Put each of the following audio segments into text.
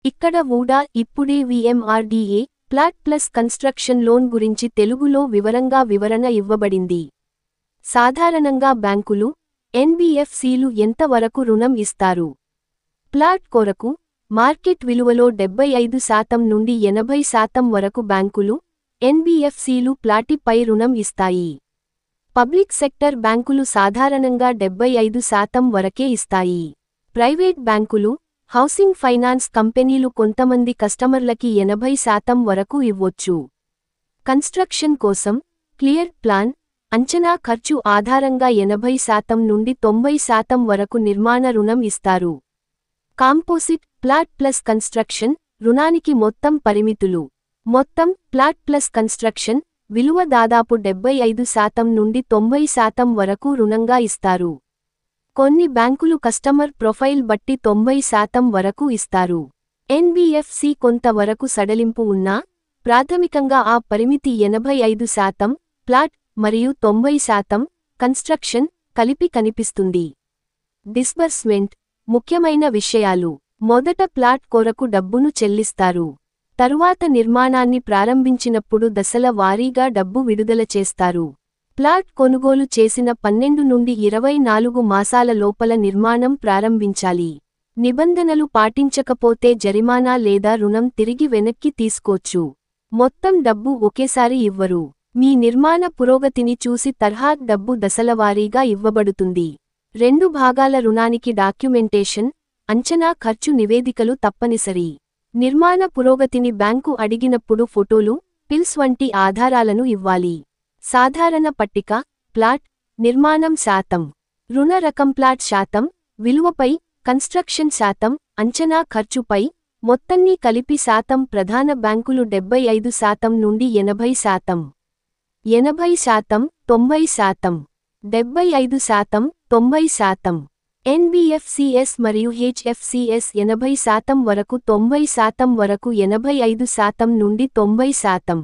ఇక్కడ ఊడా ఇప్పుడే VMRDA plot plus construction loan గురించి తెలుగులో వివరంగా వివరణ ఇవ్వబడింది. సాధారణంగా బ్యాంకులు, ఎన్బీఎఫ్సీలు ఎంత వరకు రుణం ఇస్తారు? ప్లాట్ కొరకు మార్కెట్ విలువలో 75% నుండి 80% వరకు బ్యాంకులు, ఎన్బీఎఫ్సీలు ప్లాటిపై రుణం ఇస్తాయి. పబ్లిక్ సెక్టర్ బ్యాంకులు సాధారణంగా 75% వరకే ఇస్తాయి. ప్రైవేట్ బ్యాంకులు, హౌసింగ్ ఫైనాన్స్ కంపెనీలు కొంతమంది కస్టమర్లకి 80% వరకు ఇవ్వొచ్చు. కన్స్ట్రక్షన్ కోసం క్లియర్ ప్లాన్, అంచనా ఖర్చు ఆధారంగా 80% నుండి 90% వరకు నిర్మాణ రుణం ఇస్తారు. కాంపోజిట్ ప్లాట్ ప్లస్ కన్స్ట్రక్షన్ రుణానికి మొత్తం పరిమితులు. మొత్తం ప్లాట్ ప్లస్ కన్స్ట్రక్షన్ విలువ దాదాపు 75% నుండి 90% వరకు రుణంగా ఇస్తారు. కొన్ని బ్యాంకులు కస్టమర్ ప్రొఫైల్ బట్టి 90% వరకు ఇస్తారు. ఎన్బీఎఫ్సీ కొంత వరకు సడలింపు ఉన్నా, ప్రాథమికంగా ఆ పరిమితి 85% ప్లాట్ మరియు 90% కన్స్ట్రక్షన్ కలిపి కనిపిస్తుంది. డిస్బర్స్మెంట్ ముఖ్యమైన విషయాలు. మొదట ప్లాట్ కొరకు డబ్బును చెల్లిస్తారు. తరువాత నిర్మాణాన్ని ప్రారంభించినప్పుడు దశల వారీగా డబ్బు విడుదల చేస్తారు. ప్లాట్ కొనుగోలు చేసిన 12 నుండి 24 మాసాల లోపల నిర్మాణం ప్రారంభించాలి. నిబంధనలు పాటించకపోతే జరిమానా లేదా రుణం తిరిగి వెనక్కి తీసుకోవచ్చు. మొత్తం డబ్బు ఒకేసారి ఇవ్వరు. మీ నిర్మాణ పురోగతిని చూసి తరహా డబ్బు దశలవారీగా ఇవ్వబడుతుంది. 2 భాగాల రుణానికి డాక్యుమెంటేషన్, అంచనా ఖర్చు నివేదికలు తప్పనిసరి. నిర్మాణ పురోగతిని బ్యాంకు అడిగినప్పుడు ఫోటోలు, పిల్స్ వంటి ఆధారాలను ఇవ్వాలి. సాధారణ పట్టిక, ప్లాట్, నిర్మాణం శాతం, రుణ రకం ప్లాట్ శాతం, విలువపై, కన్స్ట్రక్షన్ శాతం, అంచనా ఖర్చుపై, మొత్తాన్ని కలిపి శాతం. ప్రధాన బ్యాంకులు 75% నుండి 80%. 80%, 90%. 75%, 90%. ఎన్బీఎఫ్సీఎస్ మరియు హెచ్ఎఫ్సీఎస్ 80% వరకు 90% వరకు 85% నుండి 90%.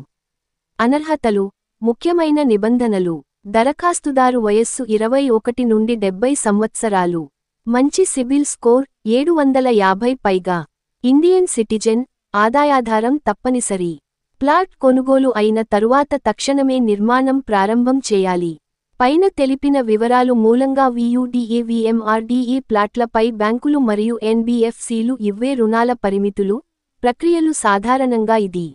అనర్హతలు, ముఖ్యమైన నిబంధనలు. దరఖాస్తుదారు వయస్సు 21 నుండి 70 సంవత్సరాలు. మంచి సిబిల్ స్కోర్ 750 పైగా. Indian citizen. ఆదాయాధారం తప్పనిసరి. ప్లాట్ కొనుగోలు అయిన తరువాత తక్షణమే నిర్మాణం ప్రారంభం చేయాలి. పైన తెలిపిన వివరాలు మూలంగా వీయూడీఏ వీఎంఆర్డీఏ ప్లాట్లపై బ్యాంకులు మరియు ఎన్బీఎఫ్సీలు ఇవ్వే రుణాల పరిమితులు, ప్రక్రియలు సాధారణంగా ఇది.